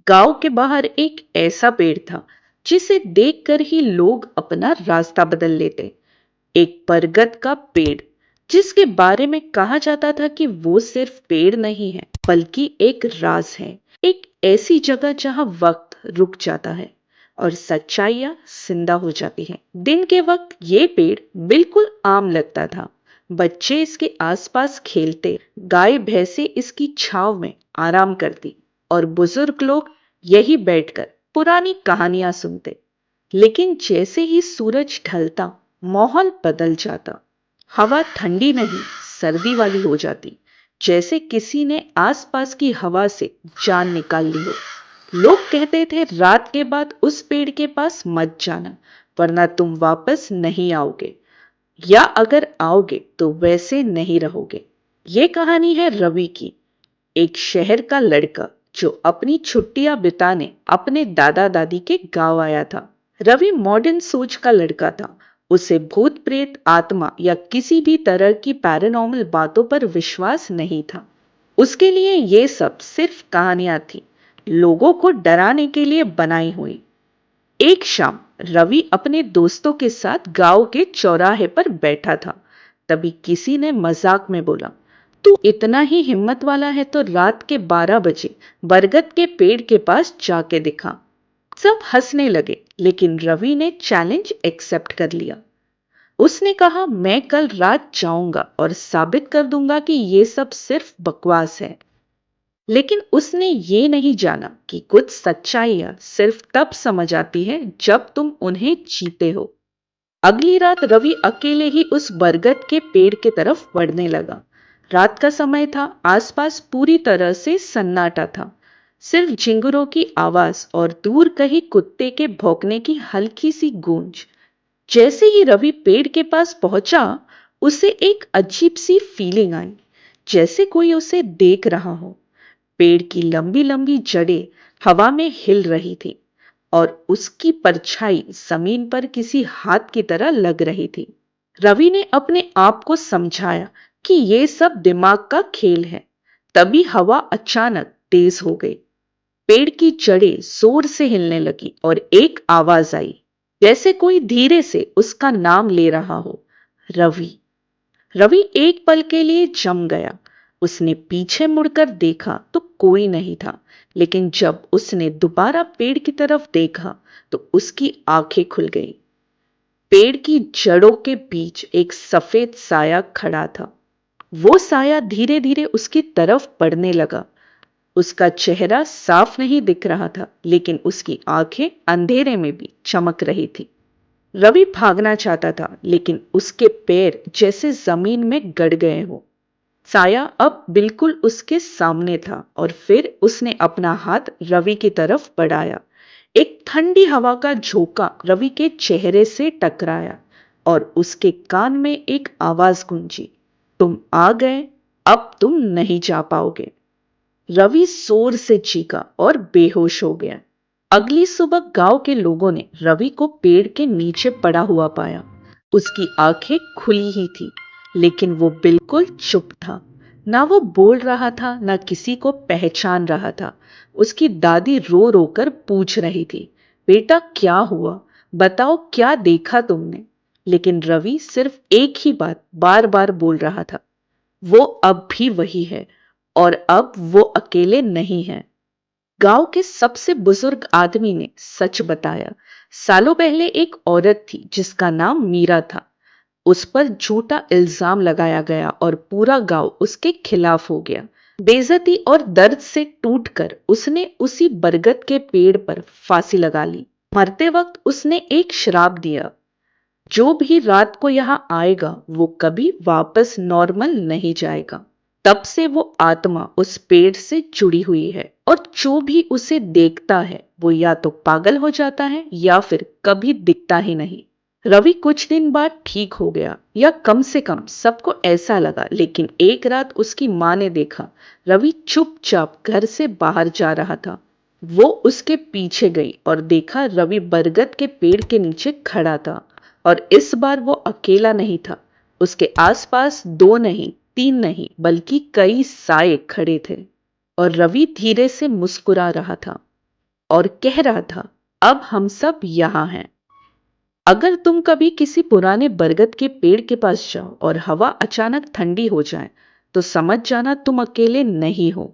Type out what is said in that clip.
गांव के बाहर एक ऐसा पेड़ था जिसे देखकर ही लोग अपना रास्ता बदल लेते। एक बरगद का पेड़ जिसके बारे में कहा जाता था कि वो सिर्फ पेड़ नहीं है बल्कि एक राज है। एक ऐसी जगह जहां वक्त रुक जाता है और सच्चाइयां जिंदा हो जाती हैं। दिन के वक्त ये पेड़ बिल्कुल आम लगता था। बच्चे इसके आसपास खेलते, गाय भैंसे इसकी छांव में आराम करती और बुजुर्ग लोग यही बैठकर पुरानी कहानियां सुनते। लेकिन जैसे ही सूरज ढलता, माहौल बदल जाता। हवा ठंडी नहीं, सर्दी वाली हो जाती, जैसे किसी ने आसपास की हवा से जान निकाल ली हो। लोग कहते थे रात के बाद उस पेड़ के पास मत जाना, वरना तुम वापस नहीं आओगे, या अगर आओगे तो वैसे नहीं रहोगे। ये कहानी है रवि की, एक शहर का लड़का जो अपनी छुट्टियां बिताने अपने दादा दादी के गांव आया था। रवि मॉडर्न सोच का लड़का था। उसे भूत प्रेत, आत्मा या किसी भी तरह की पैरानॉर्मल बातों पर विश्वास नहीं था। उसके लिए ये सब सिर्फ कहानियां थी, लोगों को डराने के लिए बनाई हुई। एक शाम रवि अपने दोस्तों के साथ गांव के चौराहे पर बैठा था। तभी किसी ने मजाक में बोला, तू इतना ही हिम्मत वाला है तो रात के 12 बजे बरगद के पेड़ के पास जाके दिखा। सब हंसने लगे, लेकिन रवि ने चैलेंज एक्सेप्ट कर लिया। उसने कहा, मैं कल रात जाऊंगा और साबित कर दूंगा कि ये सब सिर्फ बकवास है। लेकिन उसने ये नहीं जाना कि कुछ सच्चाइयां सिर्फ तब समझ आती है जब तुम उन्हें जीते हो। अगली रात रवि अकेले ही उस बरगद के पेड़ की तरफ बढ़ने लगा। रात का समय था, आसपास पूरी तरह से सन्नाटा था। सिर्फ झिंगुरों की आवाज और दूर कहीं कुत्ते के भौंकने की हल्की सी गूंज। जैसे ही रवि पेड़ के पास पहुंचा, उसे एक अजीब सी फीलिंग आई, जैसे कोई उसे देख रहा हो। पेड़ की लंबी लंबी जड़ें हवा में हिल रही थी और उसकी परछाई जमीन पर किसी हाथ की तरह लग रही थी। रवि ने अपने आप को समझाया कि यह सब दिमाग का खेल है। तभी हवा अचानक तेज हो गई। पेड़ की जड़ें जोर से हिलने लगी और एक आवाज आई, जैसे कोई धीरे से उसका नाम ले रहा हो, रवि। रवि एक पल के लिए जम गया। उसने पीछे मुड़कर देखा तो कोई नहीं था, लेकिन जब उसने दोबारा पेड़ की तरफ देखा तो उसकी आंखें खुल गईं। पेड़ की जड़ों के बीच एक सफेद साया खड़ा था। वो साया धीरे धीरे उसकी तरफ बढ़ने लगा। उसका चेहरा साफ नहीं दिख रहा था, लेकिन उसकी आंखें अंधेरे में भी चमक रही थी। रवि भागना चाहता था, लेकिन उसके पैर जैसे जमीन में गड़ गए हो। साया अब बिल्कुल उसके सामने था और फिर उसने अपना हाथ रवि की तरफ बढ़ाया। एक ठंडी हवा का झोंका रवि के चेहरे से टकराया और उसके कान में एक आवाज गूंजी, तुम आ गए, अब तुम नहीं जा पाओगे। रवि जोर से चीखा और बेहोश हो गया। अगली सुबह गांव के लोगों ने रवि को पेड़ के नीचे पड़ा हुआ पाया। उसकी आंखें खुली ही थी, लेकिन वो बिल्कुल चुप था। ना वो बोल रहा था, ना किसी को पहचान रहा था। उसकी दादी रो रो कर पूछ रही थी, बेटा क्या हुआ, बताओ क्या देखा तुमने। लेकिन रवि सिर्फ एक ही बात बार बार बोल रहा था, वो अब भी वही है और अब वो अकेले नहीं है। गांव के सबसे बुजुर्ग आदमी ने सच बताया। सालों पहले एक औरत थी जिसका नाम मीरा था। उस पर झूठा इल्जाम लगाया गया और पूरा गांव उसके खिलाफ हो गया। बेइज्जती और दर्द से टूटकर उसने उसी बरगद के पेड़ पर फांसी लगा ली। मरते वक्त उसने एक श्राप दिया, जो भी रात को यहां आएगा वो कभी वापस नॉर्मल नहीं जाएगा। तब से वो आत्मा उस पेड़ से जुड़ी हुई है और जो भी उसे देखता है वो या तो पागल हो जाता है या फिर कभी दिखता ही नहीं। रवि कुछ दिन बाद ठीक हो गया, या कम से कम सबको ऐसा लगा। लेकिन एक रात उसकी मां ने देखा रवि चुपचाप घर से बाहर जा रहा था। वो उसके पीछे गई और देखा रवि बरगद के पेड़ के नीचे खड़ा था। और इस बार वो अकेला नहीं था। उसके आसपास दो नहीं, तीन नहीं, बल्कि कई साए खड़े थे। और रवि धीरे से मुस्कुरा रहा था। और कह रहा था, अब हम सब यहाँ हैं। अगर तुम कभी किसी पुराने बरगद के पेड़ के पास जाओ और हवा अचानक ठंडी हो जाए, तो समझ जाना तुम अकेले नहीं हो।